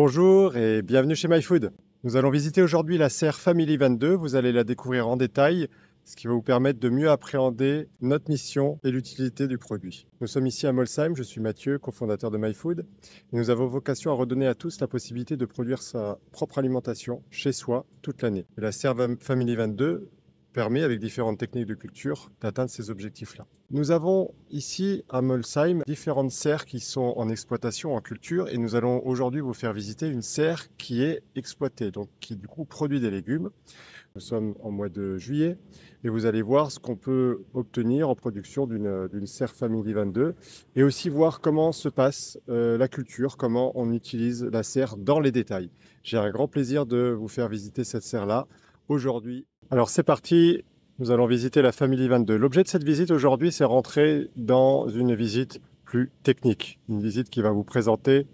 Bonjour et bienvenue chez MyFood. Nous allons visiter aujourd'hui la serre Family 22. Vous allez la découvrir en détail, ce qui va vous permettre de mieux appréhender notre mission et l'utilité du produit. Nous sommes ici à Molsheim, je suis Mathieu, cofondateur de MyFood. Et nous avons vocation à redonner à tous la possibilité de produire sa propre alimentation chez soi toute l'année. Et la serre Family 22 permet, avec différentes techniques de culture, d'atteindre ces objectifs-là. Nous avons ici à Molsheim différentes serres qui sont en exploitation, en culture, et nous allons aujourd'hui vous faire visiter une serre qui est exploitée, donc qui du coup produit des légumes. Nous sommes en mois de juillet et vous allez voir ce qu'on peut obtenir en production d'une serre Family 22 et aussi voir comment se passe la culture, comment on utilise la serre dans les détails. J'ai un grand plaisir de vous faire visiter cette serre-là aujourd'hui. Alors c'est parti, nous allons visiter la Family 22. L'objet de cette visite aujourd'hui, c'est rentrer dans une visite plus technique. Une visite qui va vous présenter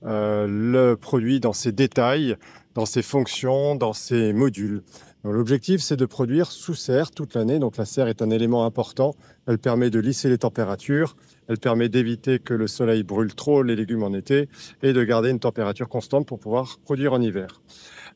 le produit dans ses détails, dans ses fonctions, dans ses modules. L'objectif, c'est de produire sous serre toute l'année. Donc la serre est un élément important. Elle permet de lisser les températures, elle permet d'éviter que le soleil brûle trop les légumes en été et de garder une température constante pour pouvoir produire en hiver.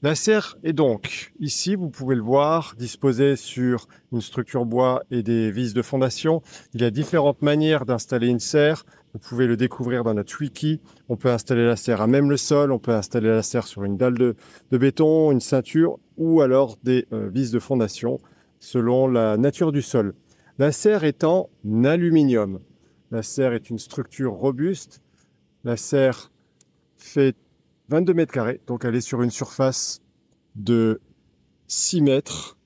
La serre est donc, ici, vous pouvez le voir, disposée sur une structure bois et des vis de fondation. Il y a différentes manières d'installer une serre. Vous pouvez le découvrir dans notre wiki. On peut installer la serre à même le sol, on peut installer la serre sur une dalle de béton, une ceinture ou alors des vis de fondation selon la nature du sol. La serre est en aluminium. La serre est une structure robuste. La serre fait 22 mètres carrés, donc elle est sur une surface de 6 mètres,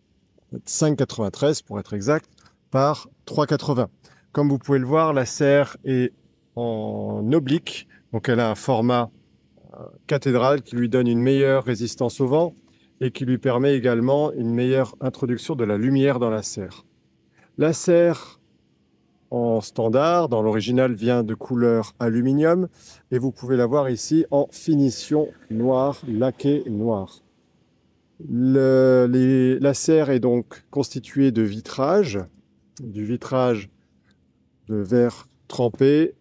5,93 pour être exact, par 3,80. Comme vous pouvez le voir, la serre est en oblique, donc elle a un format cathédrale qui lui donne une meilleure résistance au vent et qui lui permet également une meilleure introduction de la lumière dans la serre. La serre en standard, dans l'original, vient de couleur aluminium et vous pouvez la voir ici en finition noire, laquée noire. La serre est donc constituée de vitrage, du vitrage de verre trempé,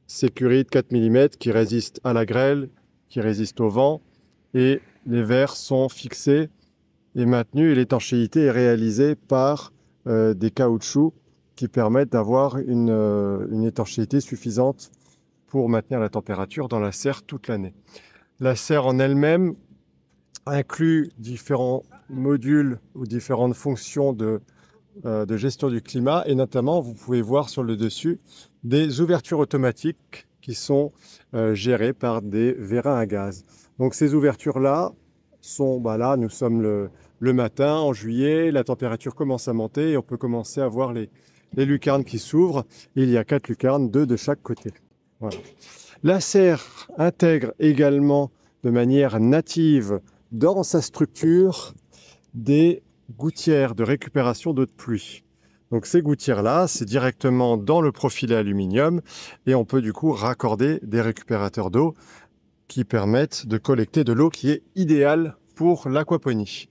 Sécurite 4 mm qui résiste à la grêle, qui résiste au vent, et les verres sont fixés et maintenus et l'étanchéité est réalisée par des caoutchoucs qui permettent d'avoir une étanchéité suffisante pour maintenir la température dans la serre toute l'année. La serre en elle-même inclut différents modules ou différentes fonctions de gestion du climat et notamment, vous pouvez voir sur le dessus, des ouvertures automatiques qui sont gérées par des vérins à gaz. Donc ces ouvertures-là sont, là nous sommes le matin en juillet, la température commence à monter et on peut commencer à voir les lucarnes qui s'ouvrent. Il y a 4 lucarnes, 2 de chaque côté. Voilà. La serre intègre également de manière native dans sa structure des gouttières de récupération d'eau de pluie. Donc ces gouttières-là, c'est directement dans le profilet aluminium et on peut du coup raccorder des récupérateurs d'eau qui permettent de collecter de l'eau qui est idéale pour l'aquaponie.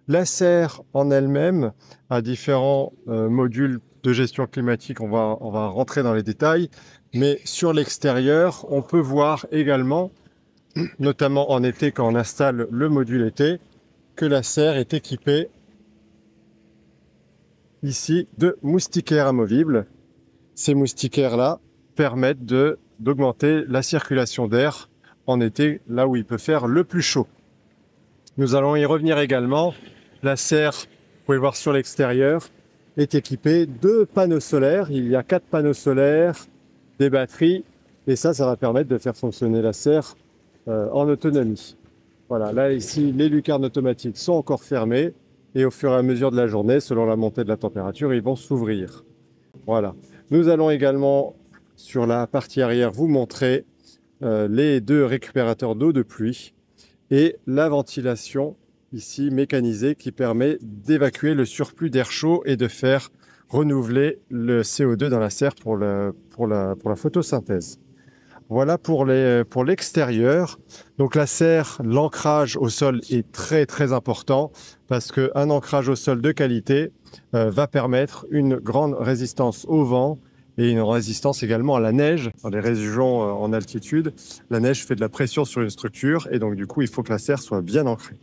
La serre en elle-même a différents modules de gestion climatique, on va rentrer dans les détails, mais sur l'extérieur, on peut voir également, notamment en été quand on installe le module été, que la serre est équipée ici de moustiquaires amovibles. Ces moustiquaires-là permettent d'augmenter la circulation d'air en été, là où il peut faire le plus chaud. Nous allons y revenir également. La serre, vous pouvez le voir sur l'extérieur, est équipée de panneaux solaires. Il y a 4 panneaux solaires, des batteries, et ça va permettre de faire fonctionner la serre en autonomie. Voilà, là ici, les lucarnes automatiques sont encore fermées, et au fur et à mesure de la journée, selon la montée de la température, ils vont s'ouvrir. Voilà. Nous allons également, sur la partie arrière, vous montrer les 2 récupérateurs d'eau de pluie et la ventilation ici mécanisée qui permet d'évacuer le surplus d'air chaud et de faire renouveler le CO2 dans la serre pour la photosynthèse. Voilà pour l'extérieur. Donc la serre, l'ancrage au sol est très très important parce qu'un ancrage au sol de qualité va permettre une grande résistance au vent et une résistance également à la neige. Dans les régions en altitude, la neige fait de la pression sur une structure et donc du coup, il faut que la serre soit bien ancrée.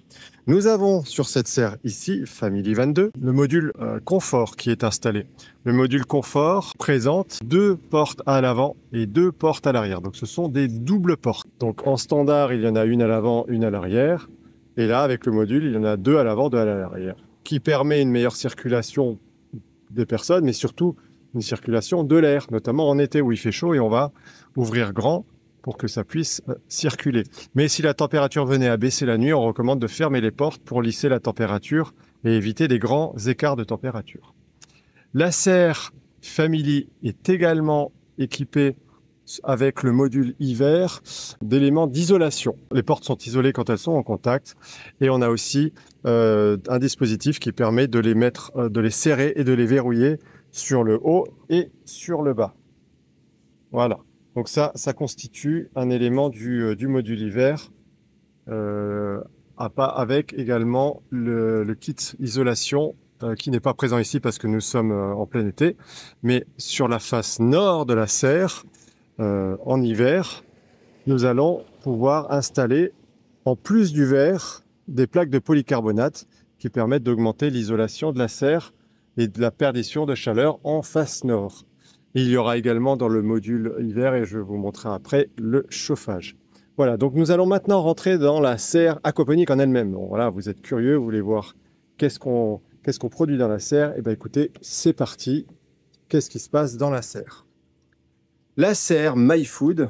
Nous avons sur cette serre ici, Family 22, le module confort qui est installé. Le module confort présente 2 portes à l'avant et 2 portes à l'arrière. Donc ce sont des doubles portes. Donc en standard, il y en a une à l'avant, une à l'arrière. Et là, avec le module, il y en a 2 à l'avant, 2 à l'arrière, qui permet une meilleure circulation des personnes, mais surtout une circulation de l'air, notamment en été où il fait chaud et on va ouvrir grand pour que ça puisse circuler. Mais si la température venait à baisser la nuit, on recommande de fermer les portes pour lisser la température et éviter des grands écarts de température. La serre Family est également équipée avec le module hiver d'éléments d'isolation. Les portes sont isolées quand elles sont en contact et on a aussi un dispositif qui permet de les mettre, de les serrer et de les verrouiller sur le haut et sur le bas. Voilà. Donc ça constitue un élément du module hiver, avec également le kit isolation qui n'est pas présent ici parce que nous sommes en plein été, mais sur la face nord de la serre, en hiver, nous allons pouvoir installer, en plus du verre, des plaques de polycarbonate qui permettent d'augmenter l'isolation de la serre et de la perdition de chaleur en face nord. Il y aura également dans le module hiver, et je vais vous montrer après, le chauffage. Voilà, donc nous allons maintenant rentrer dans la serre aquaponique en elle-même. Bon, voilà, vous êtes curieux, vous voulez voir qu'est-ce qu'on produit dans la serre. Eh bien écoutez, c'est parti. Qu'est-ce qui se passe dans la serre? La serre MyFood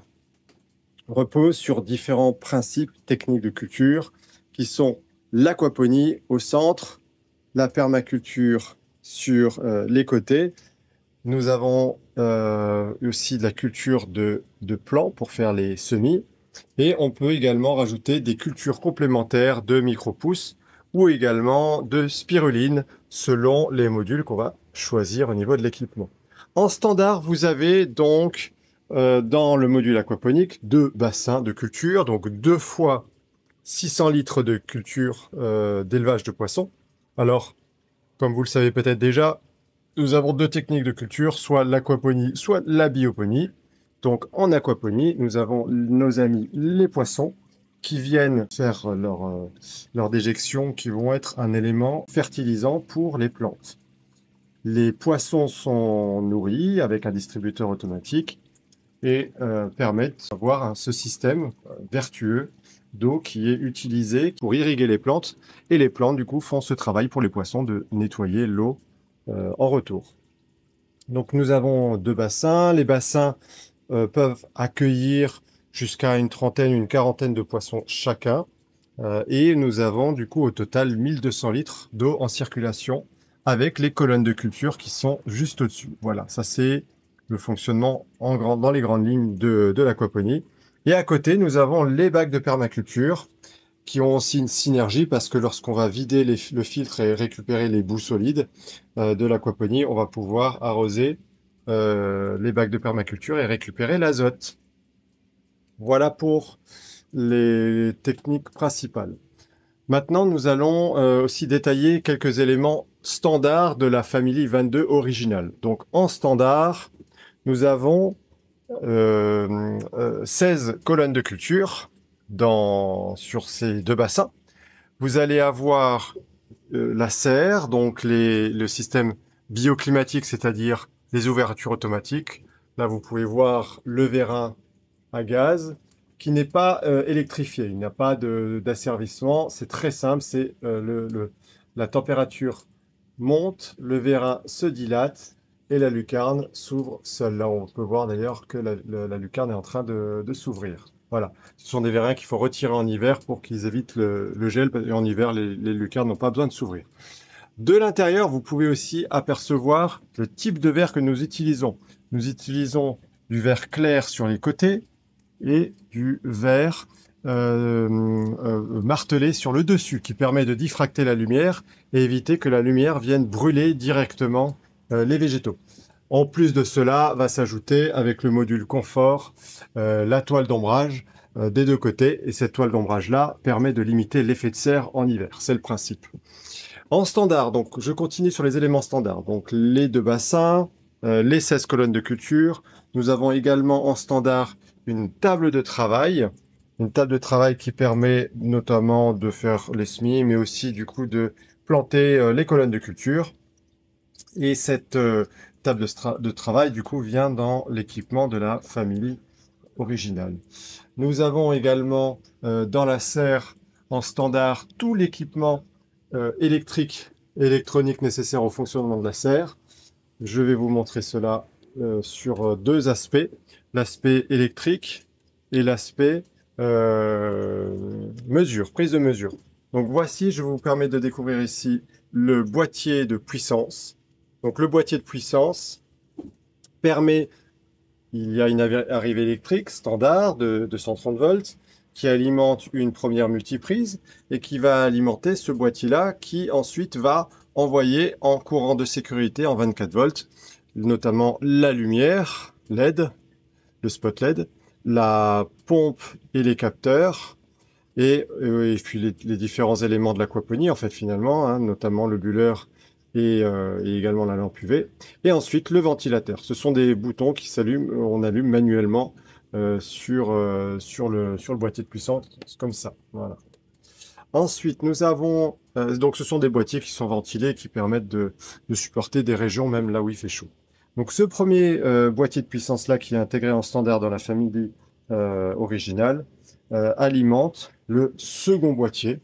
repose sur différents principes techniques de culture qui sont l'aquaponie au centre, la permaculture sur les côtés. Nous avons aussi de la culture de plants pour faire les semis. Et on peut également rajouter des cultures complémentaires de micro-pousses ou également de spiruline selon les modules qu'on va choisir au niveau de l'équipement. En standard, vous avez donc dans le module aquaponique 2 bassins de culture, donc 2 fois 600 litres de culture d'élevage de poissons. Alors, comme vous le savez peut-être déjà, nous avons 2 techniques de culture, soit l'aquaponie, soit la bioponie. Donc en aquaponie, nous avons nos amis les poissons qui viennent faire leur déjection, qui vont être un élément fertilisant pour les plantes. Les poissons sont nourris avec un distributeur automatique et permettent d'avoir ce système vertueux d'eau qui est utilisé pour irriguer les plantes. Et les plantes, du coup, font ce travail pour les poissons de nettoyer l'eau en retour. Donc nous avons 2 bassins. Les bassins peuvent accueillir jusqu'à une trentaine, une quarantaine de poissons chacun. Et nous avons du coup au total 1200 litres d'eau en circulation avec les colonnes de culture qui sont juste au-dessus. Voilà, ça c'est le fonctionnement dans les grandes lignes de l'aquaponie. Et à côté, nous avons les bacs de permaculture qui ont aussi une synergie parce que lorsqu'on va vider le filtre et récupérer les boues solides de l'aquaponie, on va pouvoir arroser les bacs de permaculture et récupérer l'azote. Voilà pour les techniques principales. Maintenant, nous allons aussi détailler quelques éléments standards de la Family 22 originale. Donc en standard, nous avons 16 colonnes de culture sur ces 2 bassins. Vous allez avoir la serre, donc le système bioclimatique, c'est-à-dire les ouvertures automatiques. Là, vous pouvez voir le vérin à gaz qui n'est pas électrifié. Il n'y a pas d'asservissement. C'est très simple. C'est la température monte, le vérin se dilate et la lucarne s'ouvre seule. Là, on peut voir d'ailleurs que la lucarne est en train de s'ouvrir. Voilà. Ce sont des vérins qu'il faut retirer en hiver pour qu'ils évitent le gel. Et en hiver, les lucarnes n'ont pas besoin de s'ouvrir. De l'intérieur, vous pouvez aussi apercevoir le type de verre que nous utilisons. Nous utilisons du verre clair sur les côtés et du verre martelé sur le dessus qui permet de diffracter la lumière et éviter que la lumière vienne brûler directement les végétaux. En plus de cela, va s'ajouter avec le module confort la toile d'ombrage des 2 côtés. Et cette toile d'ombrage-là permet de limiter l'effet de serre en hiver. C'est le principe. En standard, donc je continue sur les éléments standards. Donc les 2 bassins, les 16 colonnes de culture. Nous avons également en standard une table de travail. Une table de travail qui permet notamment de faire les semis, mais aussi du coup de planter les colonnes de culture. Et cette table de travail du coup vient dans l'équipement de la famille originale. Nous avons également dans la serre en standard tout l'équipement électrique et électronique nécessaire au fonctionnement de la serre. Je vais vous montrer cela sur deux aspects, l'aspect électrique et l'aspect prise de mesure. Donc voici, je vous permets de découvrir ici le boîtier de puissance. Donc le boîtier de puissance permet, il y a une arrivée électrique standard de 230 volts qui alimente une première multiprise et qui va alimenter ce boîtier-là qui ensuite va envoyer en courant de sécurité en 24 volts, notamment la lumière LED, le spot LED, la pompe et les capteurs, et puis les différents éléments de l'aquaponie, en fait, finalement, hein, notamment le bulleur et également la lampe UV. Et ensuite, le ventilateur. Ce sont des boutons qui s'allument, on allume manuellement sur le boîtier de puissance, comme ça. Voilà. Ensuite, nous avons... donc, ce sont des boîtiers qui sont ventilés, qui permettent de supporter des régions, même là où il fait chaud. Donc, ce premier boîtier de puissance-là, qui est intégré en standard dans la famille originale, alimente le second boîtier,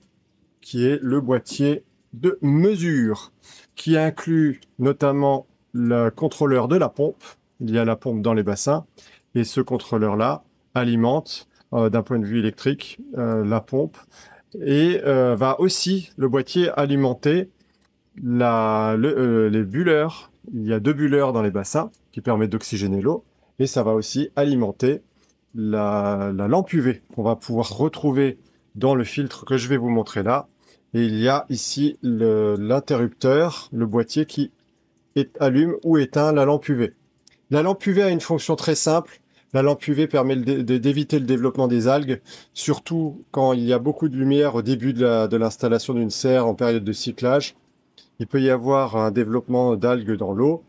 qui est le boîtier de mesure, qui inclut notamment le contrôleur de la pompe. Il y a la pompe dans les bassins, et ce contrôleur-là alimente, d'un point de vue électrique, la pompe, et va aussi, le boîtier, alimenter les bulleurs. Il y a 2 bulleurs dans les bassins qui permettent d'oxygéner l'eau, et ça va aussi alimenter la lampe UV qu'on va pouvoir retrouver dans le filtre que je vais vous montrer là. Et il y a ici l'interrupteur, le boîtier qui allume ou éteint la lampe UV. La lampe UV a une fonction très simple. La lampe UV permet d'éviter le développement des algues, surtout quand il y a beaucoup de lumière au début de l'installation d'une serre en période de cyclage. Il peut y avoir un développement d'algues dans l'eau,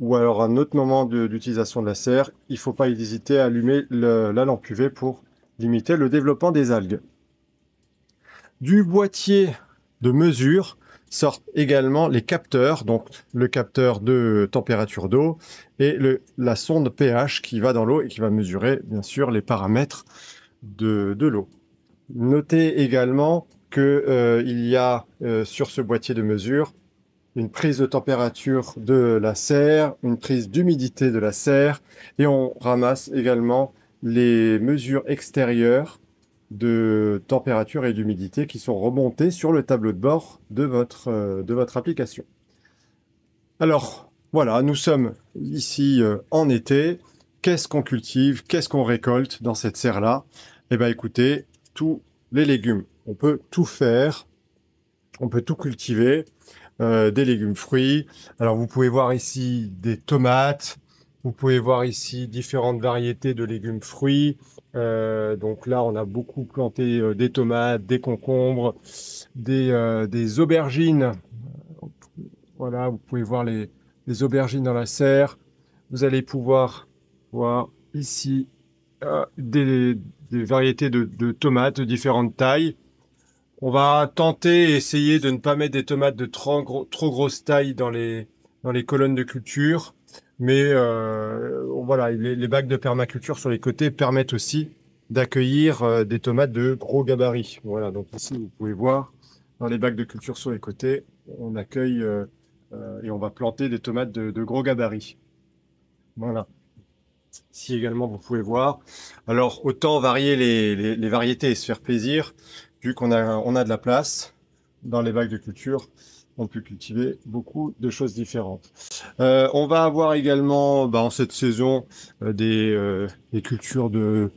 ou alors un autre moment d'utilisation de la serre. Il ne faut pas hésiter à allumer la lampe UV pour limiter le développement des algues. Du boîtier de mesure sortent également les capteurs, donc le capteur de température d'eau et la sonde pH qui va dans l'eau et qui va mesurer bien sûr les paramètres de l'eau. Notez également que il y a sur ce boîtier de mesure une prise de température de la serre, une prise d'humidité de la serre, et on ramasse également les mesures extérieures de température et d'humidité qui sont remontées sur le tableau de bord de votre application. Alors, voilà, nous sommes ici en été. Qu'est-ce qu'on cultive? Qu'est-ce qu'on récolte dans cette serre-là? Eh bien, écoutez, tous les légumes. On peut tout faire, on peut tout cultiver. Des légumes fruits. Alors vous pouvez voir ici des tomates, vous pouvez voir ici différentes variétés de légumes fruits. Donc là on a beaucoup planté des tomates, des concombres, des aubergines. Voilà, vous pouvez voir les aubergines dans la serre. Vous allez pouvoir voir ici des variétés de tomates de différentes tailles. On va tenter et essayer de ne pas mettre des tomates de trop grosse taille dans les colonnes de culture. Mais voilà, les bacs de permaculture sur les côtés permettent aussi d'accueillir des tomates de gros gabarit. Voilà, donc ici vous pouvez voir, dans les bacs de culture sur les côtés, on accueille et on va planter des tomates de gros gabarit. Voilà. Ici également, vous pouvez voir. Alors, autant varier les variétés et se faire plaisir. Vu qu'on a de la place dans les bacs de culture, on peut cultiver beaucoup de choses différentes. On va avoir également en cette saison des cultures de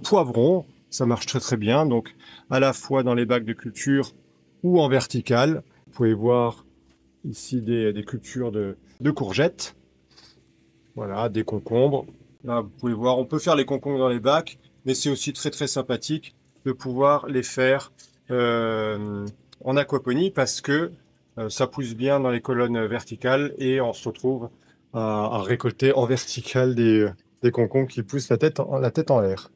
poivrons. Ça marche très très bien. Donc à la fois dans les bacs de culture ou en vertical. Vous pouvez voir ici des cultures de courgettes. Voilà, des concombres. Là, vous pouvez voir, on peut faire les concombres dans les bacs, mais c'est aussi très très sympathique de pouvoir les faire en aquaponie parce que ça pousse bien dans les colonnes verticales et on se retrouve à récolter en vertical des concombres qui poussent la tête en l'air.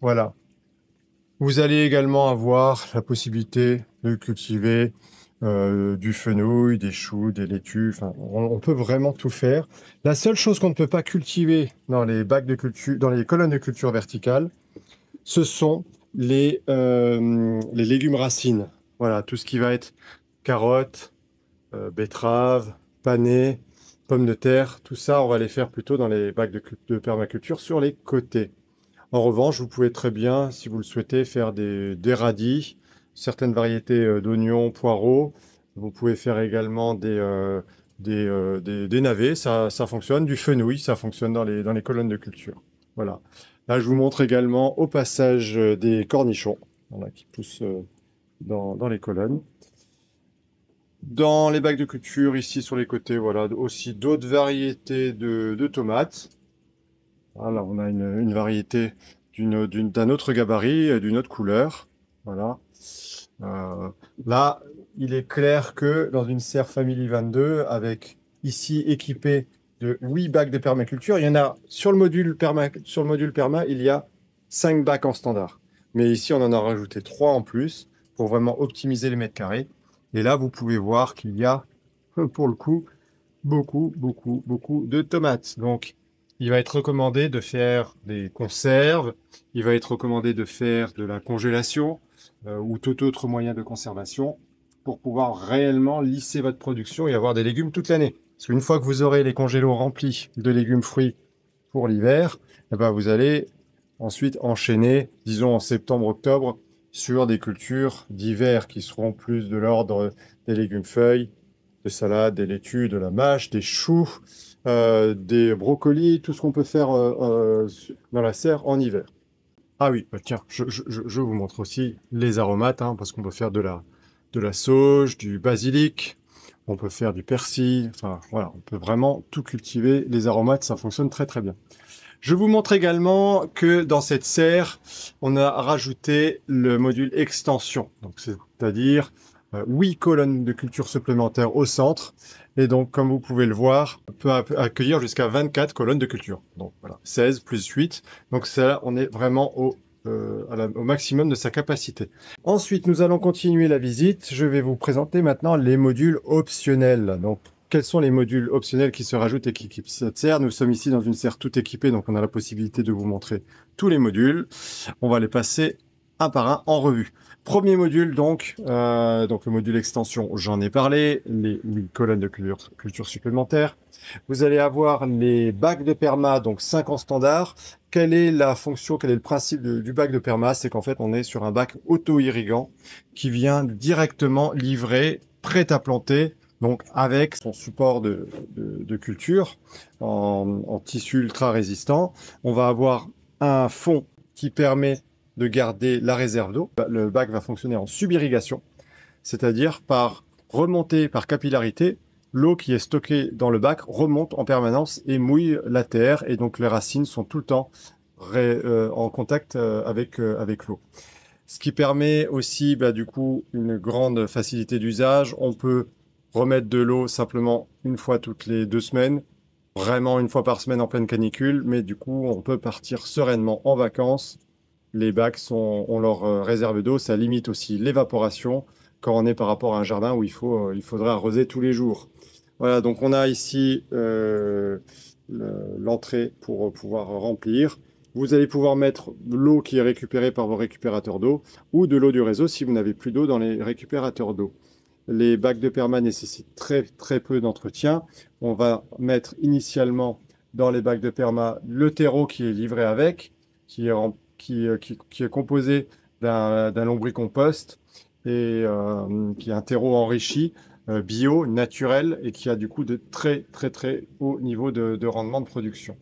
Voilà. Vous allez également avoir la possibilité de cultiver du fenouil, des choux, des laitues. Enfin, on peut vraiment tout faire. La seule chose qu'on ne peut pas cultiver dans les bacs de culture, dans les colonnes de culture verticale, ce sont les légumes racines. Voilà, tout ce qui va être carottes, betteraves, panais, pommes de terre, tout ça, on va les faire plutôt dans les bacs de permaculture sur les côtés. En revanche, vous pouvez très bien, si vous le souhaitez, faire des radis, certaines variétés d'oignons, poireaux. Vous pouvez faire également des navets, ça fonctionne. Du fenouil, ça fonctionne dans les colonnes de culture. Voilà. Là, je vous montre également au passage des cornichons, voilà, qui poussent dans les colonnes. Dans les bacs de culture, ici sur les côtés, voilà, aussi d'autres variétés de tomates. Voilà, on a une variété d'un autre gabarit, d'une autre couleur. Voilà. Euh, Là, il est clair que dans une serre Family 22, avec ici équipé de 8 bacs de permaculture, il y en a sur le module perma, il y a 5 bacs en standard. Mais ici, on en a rajouté 3 en plus pour vraiment optimiser les mètres carrés. Et là, vous pouvez voir qu'il y a, pour le coup, beaucoup de tomates. Donc, il va être recommandé de faire des conserves, il va être recommandé de faire de la congélation ou tout autre moyen de conservation pour pouvoir réellement lisser votre production et avoir des légumes toute l'année. Parce qu'une fois que vous aurez les congélos remplis de légumes fruits pour l'hiver, eh ben vous allez ensuite enchaîner, disons en septembre-octobre, sur des cultures d'hiver qui seront plus de l'ordre des légumes feuilles, des salades, des laitues, de la mâche, des choux, des brocolis, tout ce qu'on peut faire dans la serre en hiver. Ah oui, bah tiens, je vous montre aussi les aromates, hein, parce qu'on peut faire de la sauge, du basilic, on peut faire du persil, enfin voilà, on peut vraiment tout cultiver. Les aromates, ça fonctionne très très bien. Je vous montre également que dans cette serre, on a rajouté le module extension. Donc, c'est-à-dire 8 colonnes de culture supplémentaires au centre. Et donc, comme vous pouvez le voir, on peut accueillir jusqu'à 24 colonnes de culture. Donc voilà, 16 plus 8. Donc ça, on est vraiment au maximum de sa capacité. Ensuite, nous allons continuer la visite. Je vais vous présenter maintenant les modules optionnels. Donc, quels sont les modules optionnels qui se rajoutent et qui équipent cette serre? Nous sommes ici dans une serre toute équipée, donc on a la possibilité de vous montrer tous les modules. On va les passer un par un en revue. Premier module, donc le module extension, j'en ai parlé, les 8 colonnes de culture supplémentaires. Vous allez avoir les bacs de perma, donc 5 en standard. Quelle est la fonction, quel est le principe du bac de perma? C'est qu'en fait, on est sur un bac auto-irrigant qui vient directement livrer, prêt à planter, donc avec son support de culture en tissu ultra résistant. On va avoir un fond qui permet de garder la réserve d'eau. Le bac va fonctionner en subirrigation, c'est-à-dire par remontée par capillarité, l'eau qui est stockée dans le bac remonte en permanence et mouille la terre, et donc les racines sont tout le temps en contact avec l'eau. Ce qui permet aussi, du coup, une grande facilité d'usage. On peut remettre de l'eau simplement une fois toutes les 2 semaines, vraiment une fois par semaine en pleine canicule, mais du coup, on peut partir sereinement en vacances. Les bacs ont leur réserve d'eau, ça limite aussi l'évaporation quand on est par rapport à un jardin où il faudrait arroser tous les jours. Voilà, donc on a ici l'entrée pour pouvoir remplir. Vous allez pouvoir mettre l'eau qui est récupérée par vos récupérateurs d'eau ou de l'eau du réseau si vous n'avez plus d'eau dans les récupérateurs d'eau. Les bacs de perma nécessitent très très peu d'entretien. On va mettre initialement dans les bacs de perma le terreau qui est livré avec, qui est composé d'un lombricompost et qui est un terreau enrichi, bio, naturel, et qui a du coup de très très très haut niveau de rendement de production.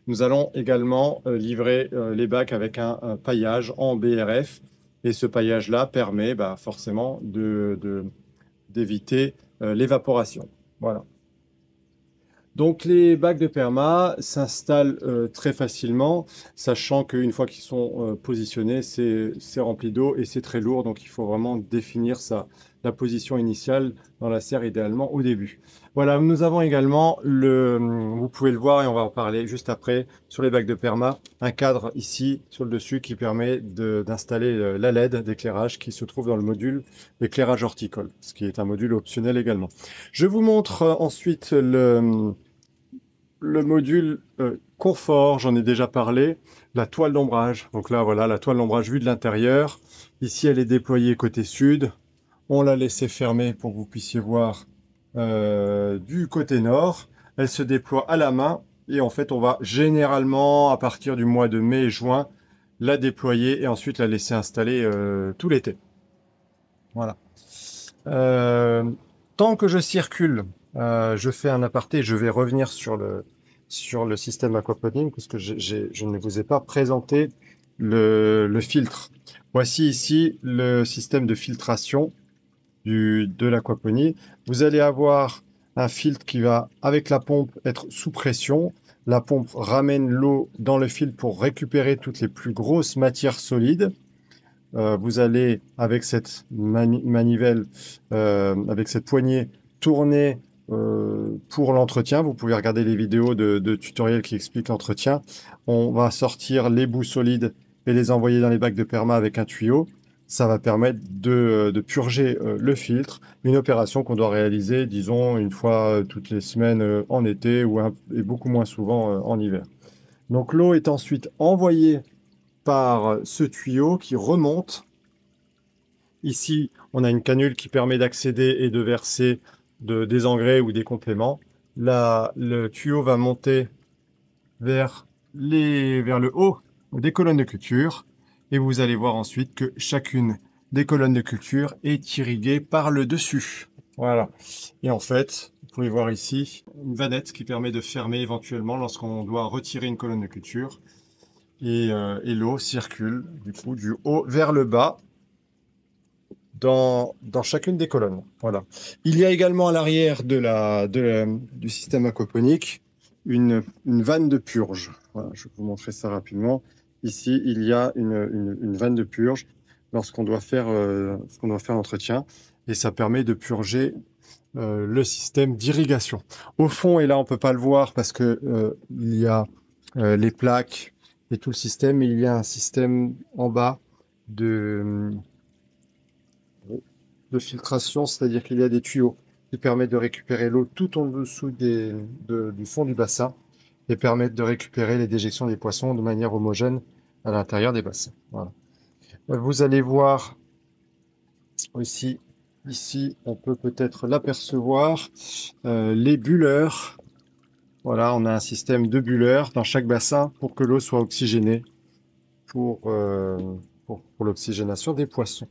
Nous allons également livrer les bacs avec un paillage en BRF, et ce paillage-là permet forcément d'éviter l'évaporation. Voilà. Donc les bacs de perma s'installent très facilement, sachant qu'une fois qu'ils sont positionnés, c'est rempli d'eau et c'est très lourd, donc il faut vraiment définir la position initiale dans la serre idéalement au début. Voilà, nous avons également vous pouvez le voir et on va en parler juste après, sur les bacs de perma, un cadre ici sur le dessus qui permet d'installer la LED d'éclairage qui se trouve dans le module éclairage horticole, ce qui est un module optionnel également. Je vous montre ensuite le module confort, j'en ai déjà parlé, la toile d'ombrage. Donc là, voilà, la toile d'ombrage vue de l'intérieur. Ici, elle est déployée côté sud. On l'a laissé fermer pour que vous puissiez voir du côté nord. Elle se déploie à la main et en fait, on va généralement, à partir du mois de mai et juin, la déployer et ensuite la laisser installer tout l'été. Voilà. Tant que je circule, je fais un aparté, je vais revenir sur le système aquaponing parce que je ne vous ai pas présenté le filtre. Voici ici le système de filtration de l'aquaponie. Vous allez avoir un filtre qui va, avec la pompe, être sous pression. La pompe ramène l'eau dans le filtre pour récupérer toutes les plus grosses matières solides. Vous allez, avec cette manivelle, avec cette poignée, tourner pour l'entretien. Vous pouvez regarder les vidéos de tutoriels qui expliquent l'entretien. On va sortir les bouts solides et les envoyer dans les bacs de perma avec un tuyau. Ça va permettre de purger le filtre. Une opération qu'on doit réaliser, disons, une fois toutes les semaines en été et beaucoup moins souvent en hiver. Donc l'eau est ensuite envoyée par ce tuyau qui remonte. Ici, on a une canule qui permet d'accéder et de verser des engrais ou des compléments. Là, le tuyau va monter vers le haut des colonnes de culture. Et vous allez voir ensuite que chacune des colonnes de culture est irriguée par le dessus. Voilà. Et en fait, vous pouvez voir ici une vanette qui permet de fermer éventuellement lorsqu'on doit retirer une colonne de culture. Et l'eau circule du coup du haut vers le bas dans chacune des colonnes. Voilà. Il y a également à l'arrière du système aquaponique une vanne de purge. Voilà, je vais vous montrer ça rapidement. Ici, il y a une vanne de purge lorsqu'on doit faire l'entretien et ça permet de purger le système d'irrigation. Au fond, et là on peut pas le voir parce que il y a les plaques et tout le système, mais il y a un système en bas de filtration, c'est-à-dire qu'il y a des tuyaux qui permettent de récupérer l'eau tout en dessous du fond du bassin et permettent de récupérer les déjections des poissons de manière homogène à l'intérieur des bassins. Voilà. Vous allez voir aussi, ici, on peut peut-être l'apercevoir, les bulleurs. Voilà, on a un système de bulleurs dans chaque bassin pour que l'eau soit oxygénée pour l'oxygénation des poissons.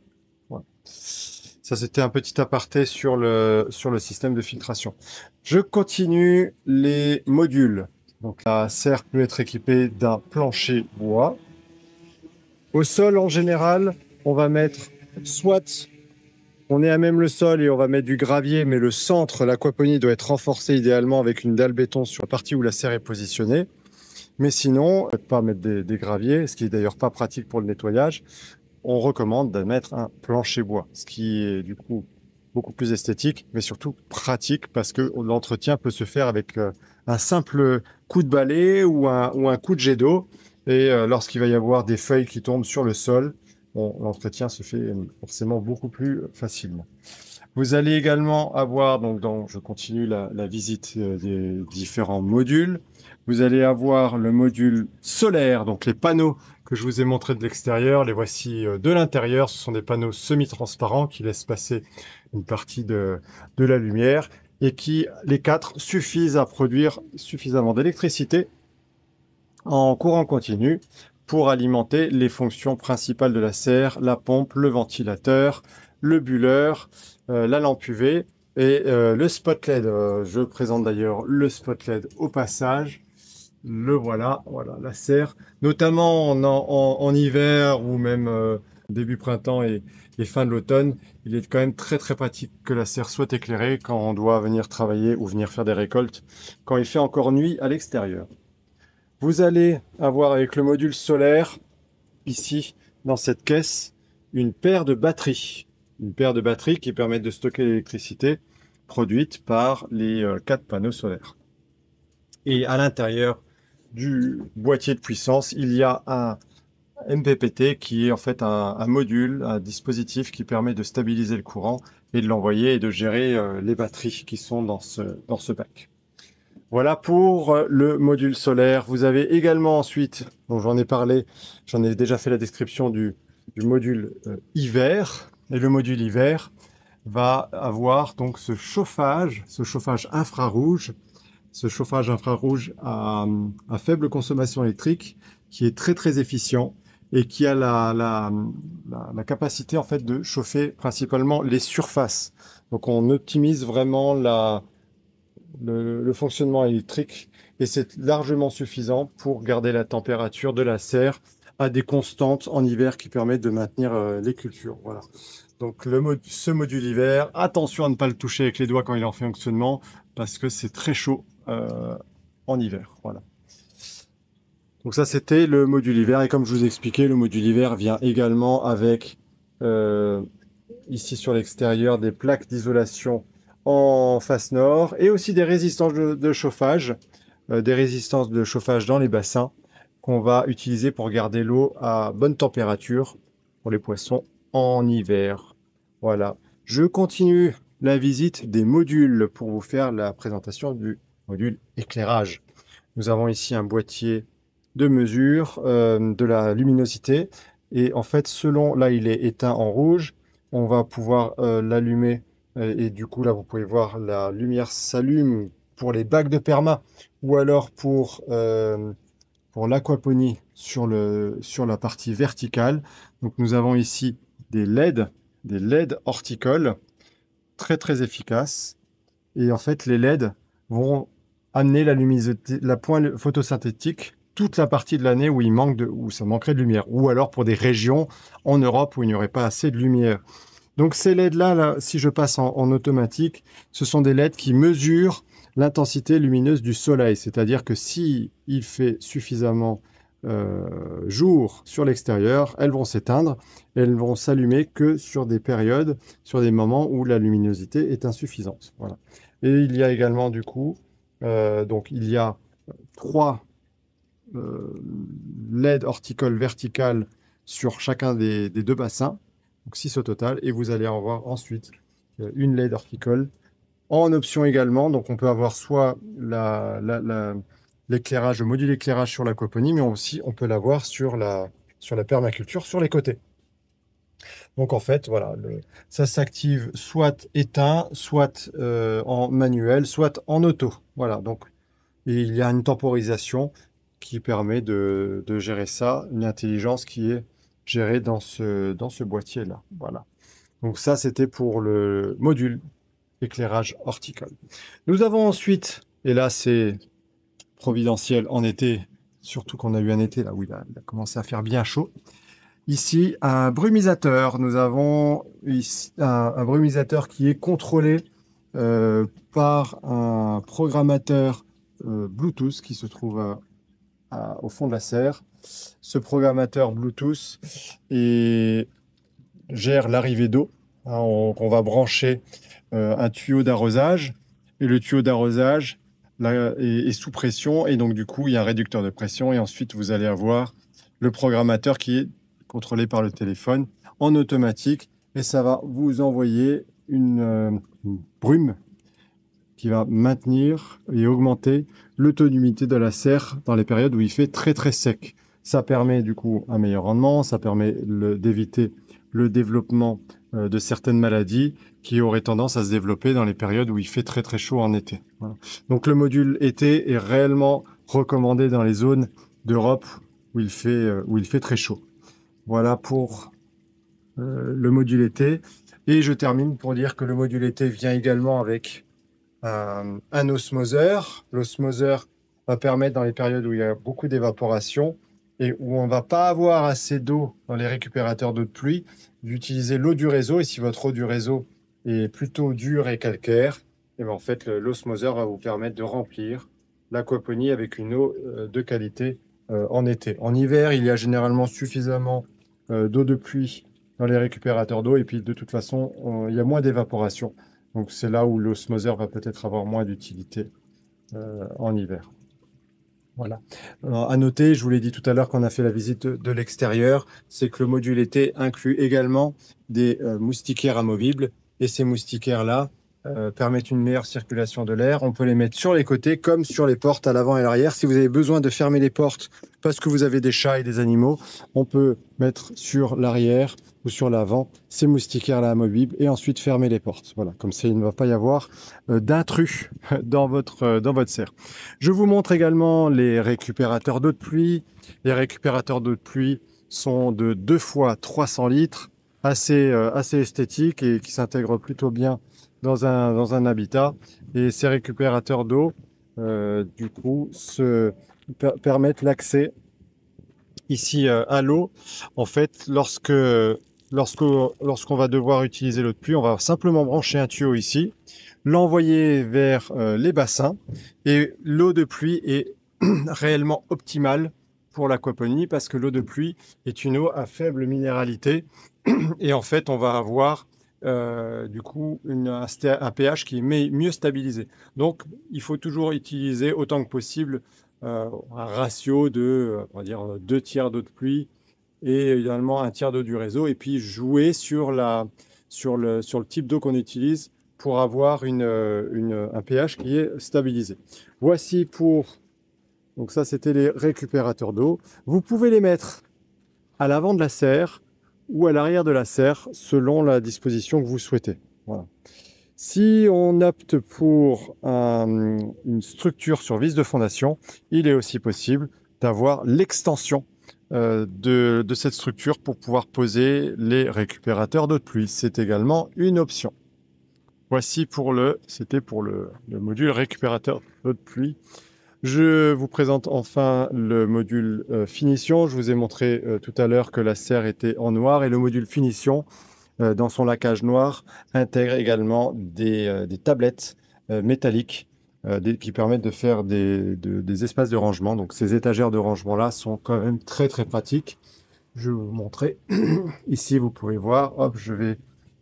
Voilà. Ça, c'était un petit aparté sur le système de filtration. Je continue les modules. Donc, la serre peut être équipée d'un plancher bois. Au sol, en général, on va mettre soit on est à même le sol et on va mettre du gravier, mais le centre, l'aquaponie doit être renforcé idéalement avec une dalle béton sur la partie où la serre est positionnée. Mais sinon, on ne peut pas mettre des graviers, ce qui est d'ailleurs pas pratique pour le nettoyage. On recommande de mettre un plancher bois, ce qui est du coup beaucoup plus esthétique, mais surtout pratique parce que l'entretien peut se faire avec un simple coup de balai ou un coup de jet d'eau. Et lorsqu'il va y avoir des feuilles qui tombent sur le sol, l'entretien se fait forcément beaucoup plus facilement. Vous allez également avoir, je continue la visite des différents modules. Vous allez avoir le module solaire, donc les panneaux que je vous ai montrés de l'extérieur, les voici de l'intérieur. Ce sont des panneaux semi-transparents qui laissent passer une partie de la lumière et qui, les quatre, suffisent à produire suffisamment d'électricité en courant continu pour alimenter les fonctions principales de la serre, la pompe, le ventilateur, le buller, la lampe UV et le spot LED. Je présente d'ailleurs le spot LED au passage. Le voilà, la serre, notamment en hiver ou même début printemps et fin de l'automne, il est quand même très très pratique que la serre soit éclairée quand on doit venir travailler ou venir faire des récoltes, quand il fait encore nuit à l'extérieur. Vous allez avoir avec le module solaire, ici, dans cette caisse, une paire de batteries. une paire de batteries qui permettent de stocker l'électricité produite par les 4 panneaux solaires. Et à l'intérieur du boîtier de puissance, il y a un MPPT qui est en fait un module, un dispositif qui permet de stabiliser le courant et de l'envoyer et de gérer les batteries qui sont dans ce bac. Voilà pour le module solaire. Vous avez également ensuite, dont j'en ai parlé, j'en ai déjà fait la description du module hiver. Et le module hiver va avoir donc ce chauffage infrarouge, à faible consommation électrique, qui est très très efficient et qui a la capacité en fait de chauffer principalement les surfaces. Donc on optimise vraiment le fonctionnement électrique et c'est largement suffisant pour garder la température de la serre à des constantes en hiver qui permettent de maintenir les cultures. Voilà. Donc ce module hiver, attention à ne pas le toucher avec les doigts quand il est en fonctionnement parce que c'est très chaud en hiver. Voilà. Donc ça c'était le module hiver et comme je vous expliquais, le module hiver vient également avec ici sur l'extérieur des plaques d'isolation en face nord et aussi des résistances de chauffage, des résistances de chauffage dans les bassins qu'on va utiliser pour garder l'eau à bonne température pour les poissons en hiver. Voilà, je continue la visite des modules pour vous faire la présentation du module éclairage. Nous avons ici un boîtier de mesure de la luminosité et en fait selon, là il est éteint en rouge, on va pouvoir l'allumer et du coup là vous pouvez voir la lumière s'allume pour les bacs de perma ou alors pour l'aquaponie sur la partie verticale. Donc nous avons ici des LED horticoles très très efficaces et en fait les LED vont amener la luminosité, la pointe photosynthétique toute la partie de l'année où où ça manquerait de lumière, ou alors pour des régions en Europe où il n'y aurait pas assez de lumière. Donc ces LED-là, si je passe en automatique, ce sont des LED qui mesurent l'intensité lumineuse du soleil, c'est-à-dire que si il fait suffisamment jour sur l'extérieur, elles vont s'éteindre, elles vont s'allumer que sur des périodes, sur des moments où la luminosité est insuffisante. Voilà. Et il y a également du coup, donc il y a 3 LED horticoles verticales sur chacun des 2 bassins, donc 6 au total, et vous allez en voir ensuite une LED horticole en option également. Donc on peut avoir soit l'éclairage, le module éclairage sur l'aquaponie, mais aussi on peut l'avoir sur la permaculture sur les côtés. Donc en fait, voilà, ça s'active soit éteint, soit en manuel, soit en auto. Voilà, donc et il y a une temporisation qui permet de gérer ça, une intelligence qui est gérée dans ce boîtier-là. Voilà. Donc ça, c'était pour le module éclairage horticole. Nous avons ensuite, et là c'est providentiel en été, surtout qu'on a eu un été là où il a commencé à faire bien chaud. Ici, un brumisateur. Nous avons ici un brumisateur qui est contrôlé par un programmateur Bluetooth qui se trouve au fond de la serre. Ce programmateur Bluetooth gère l'arrivée d'eau. On va brancher un tuyau d'arrosage et le tuyau d'arrosage est sous pression et donc du coup il y a un réducteur de pression et ensuite vous allez avoir le programmateur qui est contrôlé par le téléphone en automatique et ça va vous envoyer une brume qui va maintenir et augmenter le taux d'humidité de la serre dans les périodes où il fait très très sec. Ça permet du coup un meilleur rendement, ça permet d'éviter le développement de certaines maladies qui auraient tendance à se développer dans les périodes où il fait très très chaud en été. Voilà. Donc le module été est réellement recommandé dans les zones d'Europe où il fait très chaud. Voilà pour le module été. Et je termine pour dire que le module été vient également avec un osmoseur. L'osmoseur va permettre dans les périodes où il y a beaucoup d'évaporation et où on ne va pas avoir assez d'eau dans les récupérateurs d'eau de pluie, d'utiliser l'eau du réseau. Et si votre eau du réseau est plutôt dure et calcaire, et bien en fait, l'osmoseur va vous permettre de remplir l'aquaponie avec une eau de qualité en été. En hiver, il y a généralement suffisamment d'eau de pluie dans les récupérateurs d'eau. Et puis de toute façon, il y a moins d'évaporation. Donc c'est là où l'osmoseur va peut-être avoir moins d'utilité en hiver. Voilà. Alors, à noter, je vous l'ai dit tout à l'heure quand on a fait la visite de l'extérieur, c'est que le module été inclut également des moustiquaires amovibles. Et ces moustiquaires-là permettent une meilleure circulation de l'air. On peut les mettre sur les côtés comme sur les portes à l'avant et à l'arrière. Si vous avez besoin de fermer les portes parce que vous avez des chats et des animaux, on peut mettre sur l'arrière ou sur l'avant ces moustiquaires-là amovibles et ensuite fermer les portes. Voilà, comme ça, il ne va pas y avoir d'intrus dans votre serre. Je vous montre également les récupérateurs d'eau de pluie. Les récupérateurs d'eau de pluie sont de 2 fois 300 litres, assez esthétiques et qui s'intègrent plutôt bien dans un habitat. Et ces récupérateurs d'eau, du coup, permettent l'accès ici à l'eau. En fait, lorsqu'on va devoir utiliser l'eau de pluie, on va simplement brancher un tuyau ici, l'envoyer vers les bassins et l'eau de pluie est réellement optimale pour l'aquaponie parce que l'eau de pluie est une eau à faible minéralité et en fait on va avoir du coup un pH qui est mieux stabilisé. Donc il faut toujours utiliser autant que possible un ratio de on va dire 2 tiers d'eau de pluie et également un tiers d'eau du réseau et puis jouer sur le type d'eau qu'on utilise pour avoir un pH qui est stabilisé. Voici donc ça c'était les récupérateurs d'eau. Vous pouvez les mettre à l'avant de la serre ou à l'arrière de la serre selon la disposition que vous souhaitez. Voilà. Si on opte pour une structure sur vis de fondation, il est aussi possible d'avoir l'extension de cette structure pour pouvoir poser les récupérateurs d'eau de pluie. C'est également une option. Voici c'était pour le module récupérateur d'eau de pluie. Je vous présente enfin le module finition. Je vous ai montré tout à l'heure que la serre était en noir et le module finition, dans son laquage noir, intègre également des tablettes métalliques qui permettent de faire des espaces de rangement. Donc ces étagères de rangement-là sont quand même très très pratiques. Je vais vous montrer. Ici, vous pouvez voir, hop, je vais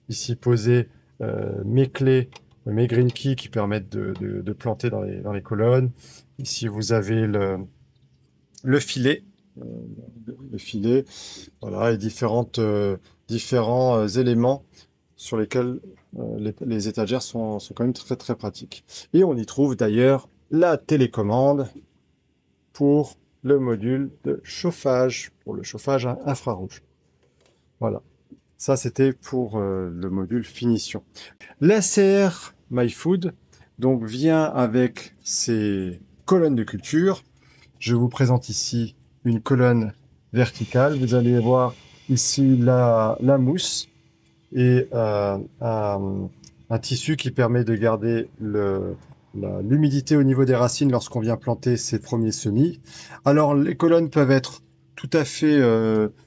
ici poser mes clés, mes green keys qui permettent de planter dans les colonnes. Ici, vous avez le filet, voilà, et différents éléments sur lesquels les étagères sont quand même très très pratiques. Et on y trouve d'ailleurs la télécommande pour le module de chauffage, pour le chauffage infrarouge. Voilà, ça c'était pour le module finition. La serre MyFood donc vient avec ses colonnes de culture. Je vous présente ici une colonne verticale. Vous allez voir ici la mousse et un tissu qui permet de garder l'humidité au niveau des racines lorsqu'on vient planter ses premiers semis. Alors les colonnes peuvent être tout à fait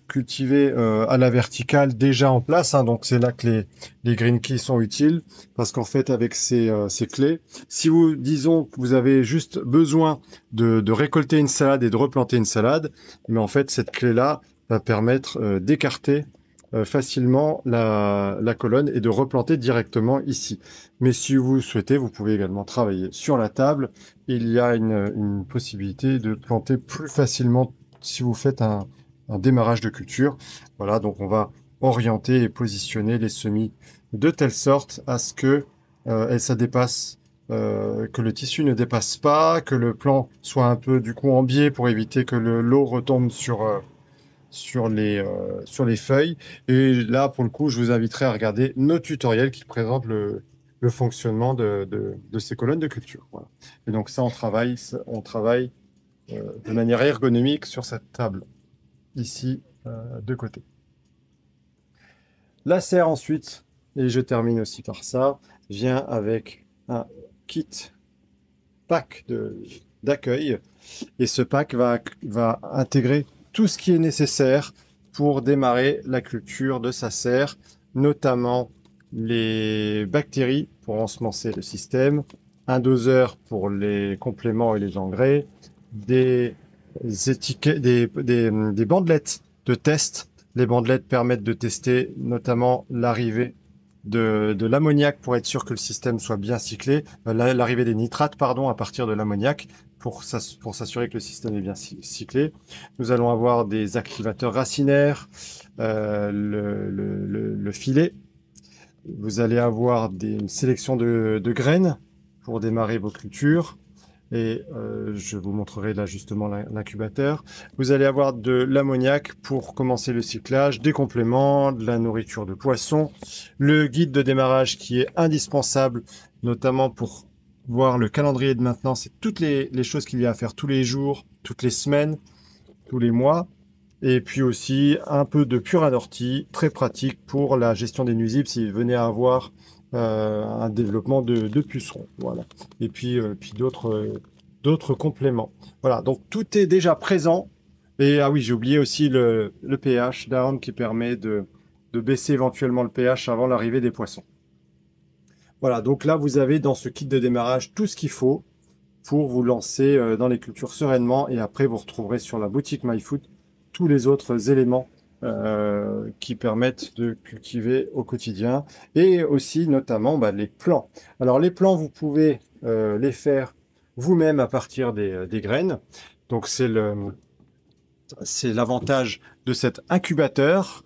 cultivées à la verticale déjà en place, hein, donc c'est là que les green keys sont utiles parce qu'en fait avec ces clés, si disons que vous avez juste besoin de récolter une salade et de replanter une salade, mais en fait cette clé là va permettre d'écarter facilement la colonne et de replanter directement ici. Mais si vous souhaitez, vous pouvez également travailler sur la table. Il y a une possibilité de planter plus facilement si vous faites un démarrage de culture. Voilà, donc on va orienter et positionner les semis de telle sorte à ce que ça dépasse, que le tissu ne dépasse pas, que le plan soit un peu du coup en biais pour éviter que l'eau retombe sur les feuilles. Et là, pour le coup, je vous inviterai à regarder nos tutoriels qui présentent le fonctionnement de ces colonnes de culture. Voilà. Et donc ça, on travaille de manière ergonomique sur cette table, ici, de côté. La serre ensuite, et je termine aussi par ça, vient avec un kit pack d'accueil. Et ce pack va intégrer tout ce qui est nécessaire pour démarrer la culture de sa serre, notamment les bactéries pour ensemencer le système, un doseur pour les compléments et les engrais, des bandelettes de test Les bandelettes permettent de tester notamment l'arrivée de l'ammoniac pour être sûr que le système soit bien cyclé, l'arrivée des nitrates, pardon, à partir de l'ammoniac pour s'assurer que le système est bien cyclé. Nous allons avoir des activateurs racinaires, le filet. Vous allez avoir une sélection de graines pour démarrer vos cultures. Et je vous montrerai là justement l'incubateur. Vous allez avoir de l'ammoniac pour commencer le cyclage, des compléments, de la nourriture de poisson, le guide de démarrage qui est indispensable, notamment pour voir le calendrier de maintenance et toutes les choses qu'il y a à faire tous les jours, toutes les semaines, tous les mois. Et puis aussi un peu de purin d'ortie, très pratique pour la gestion des nuisibles s'il venait à avoir un développement de pucerons. Voilà. Et puis d'autres compléments. Voilà, donc tout est déjà présent. Et ah oui, j'ai oublié aussi le pH down qui permet de baisser éventuellement le pH avant l'arrivée des poissons. Voilà, donc là vous avez dans ce kit de démarrage tout ce qu'il faut pour vous lancer dans les cultures sereinement. Et après vous retrouverez sur la boutique MyFood tous les autres éléments qui permettent de cultiver au quotidien et aussi notamment les plants. Alors les plants, vous pouvez les faire vous-même à partir des graines. Donc c'est l'avantage de cet incubateur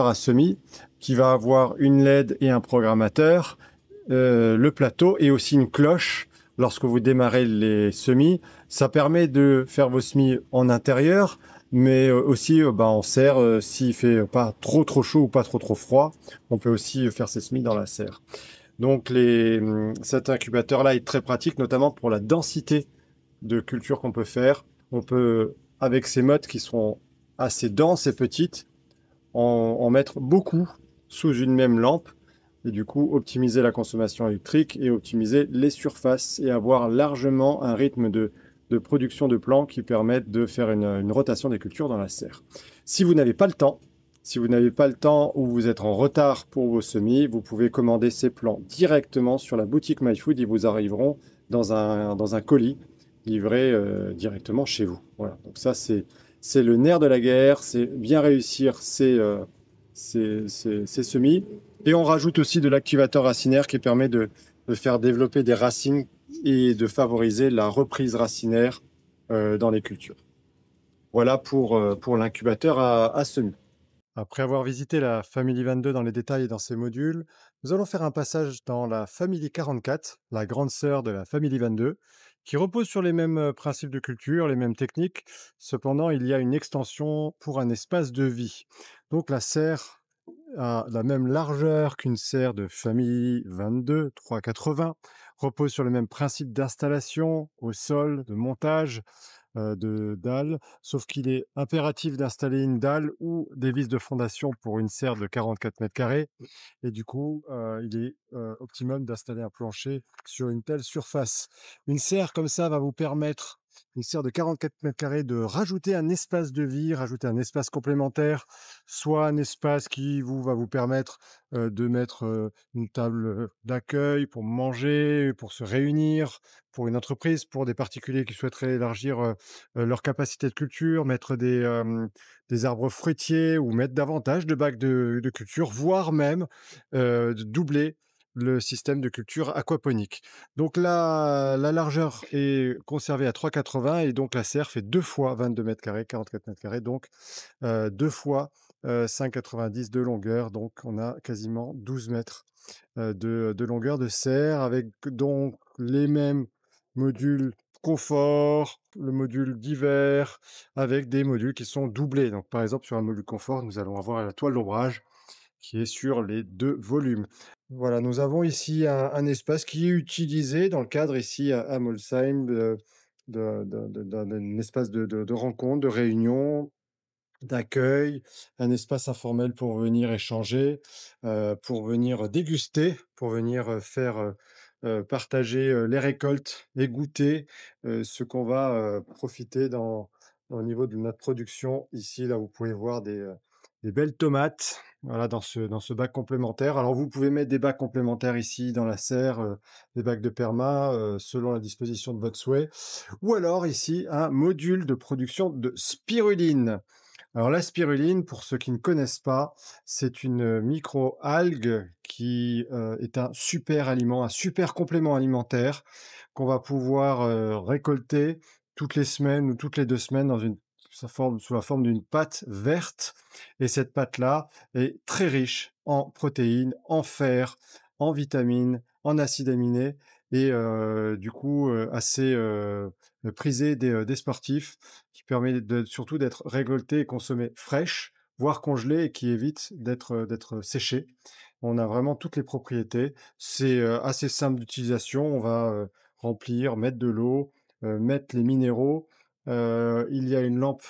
à semis qui va avoir une LED et un programmateur, le plateau et aussi une cloche lorsque vous démarrez les semis. Ça permet de faire vos semis en intérieur, mais aussi en serre, s'il fait pas trop chaud ou pas trop froid, on peut aussi faire ses semis dans la serre. Donc cet incubateur-là est très pratique, notamment pour la densité de culture qu'on peut faire. On peut, avec ces mottes qui sont assez denses et petites, en mettre beaucoup sous une même lampe et du coup optimiser la consommation électrique et optimiser les surfaces et avoir largement un rythme de production de plants qui permettent de faire une rotation des cultures dans la serre. Si vous n'avez pas le temps, ou vous êtes en retard pour vos semis, vous pouvez commander ces plants directement sur la boutique MyFood. Ils vous arriveront dans un colis livré directement chez vous. Voilà, donc ça c'est le nerf de la guerre, c'est bien réussir ces semis. Et on rajoute aussi de l'activateur racinaire qui permet de faire développer des racines et de favoriser la reprise racinaire dans les cultures. Voilà pour l'incubateur à semis. Après avoir visité la Family 22 dans les détails et dans ses modules, nous allons faire un passage dans la Family 44, la grande sœur de la Family 22, qui repose sur les mêmes principes de culture, les mêmes techniques. Cependant, il y a une extension pour un espace de vie. Donc la serre a la même largeur qu'une serre de Family 22 380, repose sur le même principe d'installation au sol, de montage, de dalles, sauf qu'il est impératif d'installer une dalle ou des vis de fondation pour une serre de 44 mètres carrés. Et du coup, il est optimum d'installer un plancher sur une telle surface. Une serre comme ça va vous permettre, une serre de 44 mètres carrés, de rajouter un espace de vie, rajouter un espace complémentaire, soit un espace qui va vous permettre de mettre une table d'accueil pour manger, pour se réunir, pour une entreprise, pour des particuliers qui souhaiteraient élargir leur capacité de culture, mettre des arbres fruitiers ou mettre davantage de bacs de culture, voire même de doubler le système de culture aquaponique. Donc la largeur est conservée à 3,80 et donc la serre fait 2 fois 22 mètres carrés, 44 mètres carrés, donc 2 fois 5,90 de longueur. Donc on a quasiment 12 mètres de longueur de serre avec donc les mêmes modules confort, le module d'hiver, avec des modules qui sont doublés. Donc par exemple sur un module confort, nous allons avoir la toile d'ombrage qui est sur les 2 volumes. Voilà, nous avons ici un espace qui est utilisé dans le cadre ici à Molsheim d'un espace de rencontre, de réunion, d'accueil, un espace informel pour venir échanger, pour venir déguster, pour venir faire partager les récoltes et goûter ce qu'on va profiter au niveau de notre production. Ici, là, vous pouvez voir des belles tomates, voilà, dans ce bac complémentaire. Alors, vous pouvez mettre des bacs complémentaires ici dans la serre, des bacs de perma, selon la disposition de votre souhait, ou alors ici un module de production de spiruline. Alors la spiruline, pour ceux qui ne connaissent pas, c'est une micro-algue qui, est un super aliment, un super complément alimentaire qu'on va pouvoir, récolter toutes les semaines ou toutes les 2 semaines dans une sous la forme d'une pâte verte et cette pâte-là est très riche en protéines, en fer, en vitamines, en acides aminés et du coup, assez, prisée des sportifs qui permet surtout d'être récoltée et consommée fraîche, voire congelée et qui évite d'être séchée. On a vraiment toutes les propriétés. C'est, assez simple d'utilisation. On va, remplir, mettre de l'eau, mettre les minéraux. Il y a une lampe,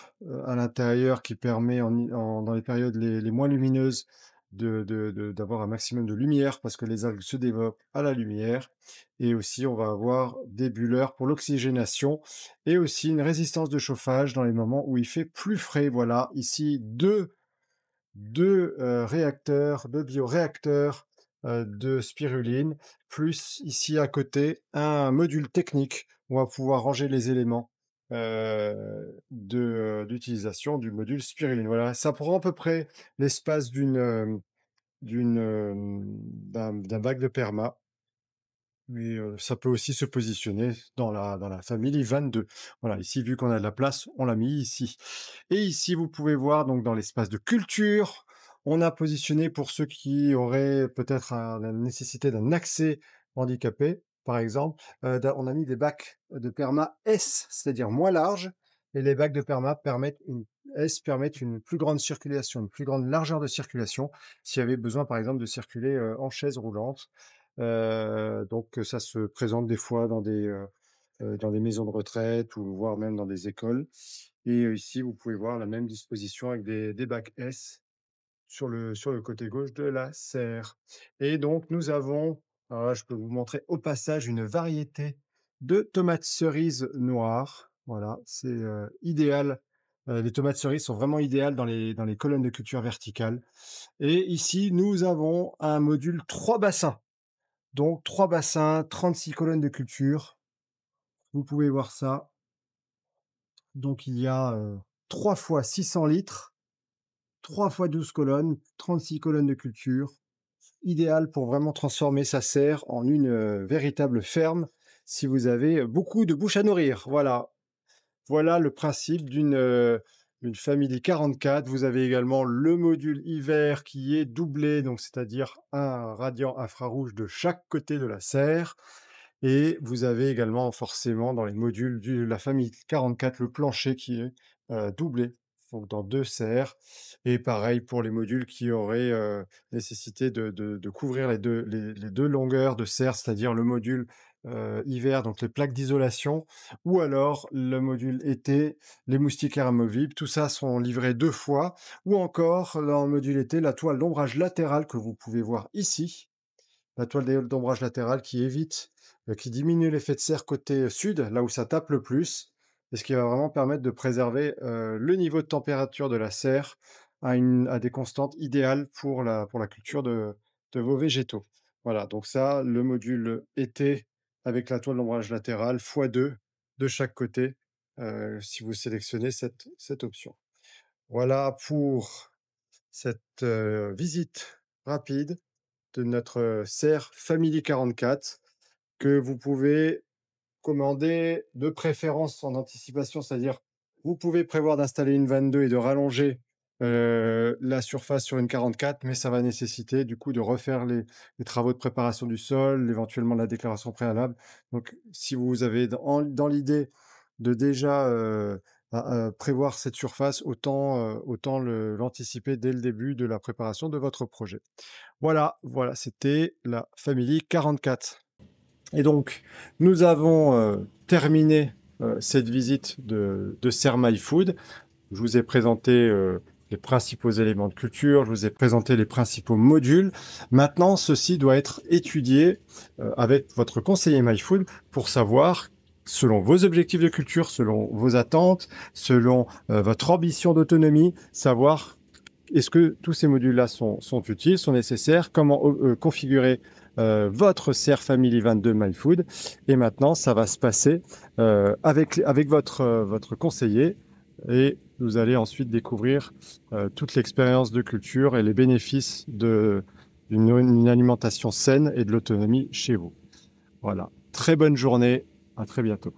à l'intérieur qui permet dans les périodes les moins lumineuses d'avoir un maximum de lumière parce que les algues se développent à la lumière et aussi on va avoir des bulleurs pour l'oxygénation et aussi une résistance de chauffage dans les moments où il fait plus frais. Voilà, ici deux réacteurs, 2 bioréacteurs, de spiruline, plus ici à côté un module technique où on va pouvoir ranger les éléments, d'utilisation du module spiruline. Voilà, ça prend à peu près l'espace d'un bac de perma. Mais, ça peut aussi se positionner dans la famille 22. Voilà, ici, vu qu'on a de la place, on l'a mis ici. Et ici, vous pouvez voir donc dans l'espace de culture, on a positionné pour ceux qui auraient peut-être la nécessité d'un accès handicapé, par exemple, on a mis des bacs de perma S, c'est-à-dire moins larges et les bacs de perma permettent une plus grande circulation, une plus grande largeur de circulation, s'il y avait besoin, par exemple, de circuler, en chaise roulante. Donc ça se présente des fois dans des maisons de retraite ou voire même dans des écoles et ici, vous pouvez voir la même disposition avec des bacs S sur le côté gauche de la serre et donc nous avons alors là, je peux vous montrer au passage une variété de tomates cerises noires. Voilà, c'est, idéal. Les tomates cerises sont vraiment idéales dans les colonnes de culture verticales et ici, nous avons un module 3 bassins. Donc 3 bassins, 36 colonnes de culture. Vous pouvez voir ça. Donc il y a, 3 fois 600 litres, 3 fois 12 colonnes, 36 colonnes de culture. Idéal pour vraiment transformer sa serre en une, véritable ferme si vous avez beaucoup de bouches à nourrir. Voilà. Voilà le principe d'une Family 44. Vous avez également le module hiver qui est doublé, donc c'est-à-dire un radiant infrarouge de chaque côté de la serre. Et vous avez également forcément dans les modules de la famille 44 le plancher qui est doublé, donc dans 2 serres. Et pareil pour les modules qui auraient nécessité de couvrir les 2 longueurs de serre, c'est-à-dire le module hiver, donc les plaques d'isolation, ou alors le module été, les moustiquaires amovibles. Tout ça sont livrés 2 fois, ou encore dans le module été, la toile d'ombrage latérale que vous pouvez voir ici, la toile d'ombrage latérale qui diminue l'effet de serre côté sud, là où ça tape le plus, et ce qui va vraiment permettre de préserver le niveau de température de la serre à des constantes idéales pour la culture de vos végétaux. Voilà, donc ça, le module été avec la toile d'ombrage latérale x2 de chaque côté, si vous sélectionnez cette option. Voilà pour cette visite rapide de notre serre Family 44 que vous pouvez commander de préférence en anticipation, c'est-à-dire vous pouvez prévoir d'installer une 22 et de rallonger la surface sur une 44, mais ça va nécessiter du coup de refaire les travaux de préparation du sol, éventuellement la déclaration préalable. Donc si vous avez dans l'idée de déjà prévoir cette surface, autant l'anticiper dès le début de la préparation de votre projet. Voilà, voilà, c'était la Family 44. Et donc, nous avons terminé cette visite de Serre My Food. Je vous ai présenté les principaux éléments de culture, je vous ai présenté les principaux modules. Maintenant, ceci doit être étudié avec votre conseiller My Food pour savoir, selon vos objectifs de culture, selon vos attentes, selon votre ambition d'autonomie, savoir est-ce que tous ces modules-là sont utiles, sont nécessaires, comment configurer votre serre Family 22 MyFood. Et maintenant, ça va se passer avec votre conseiller et vous allez ensuite découvrir toute l'expérience de culture et les bénéfices d'une alimentation saine et de l'autonomie chez vous. Voilà, très bonne journée, à très bientôt.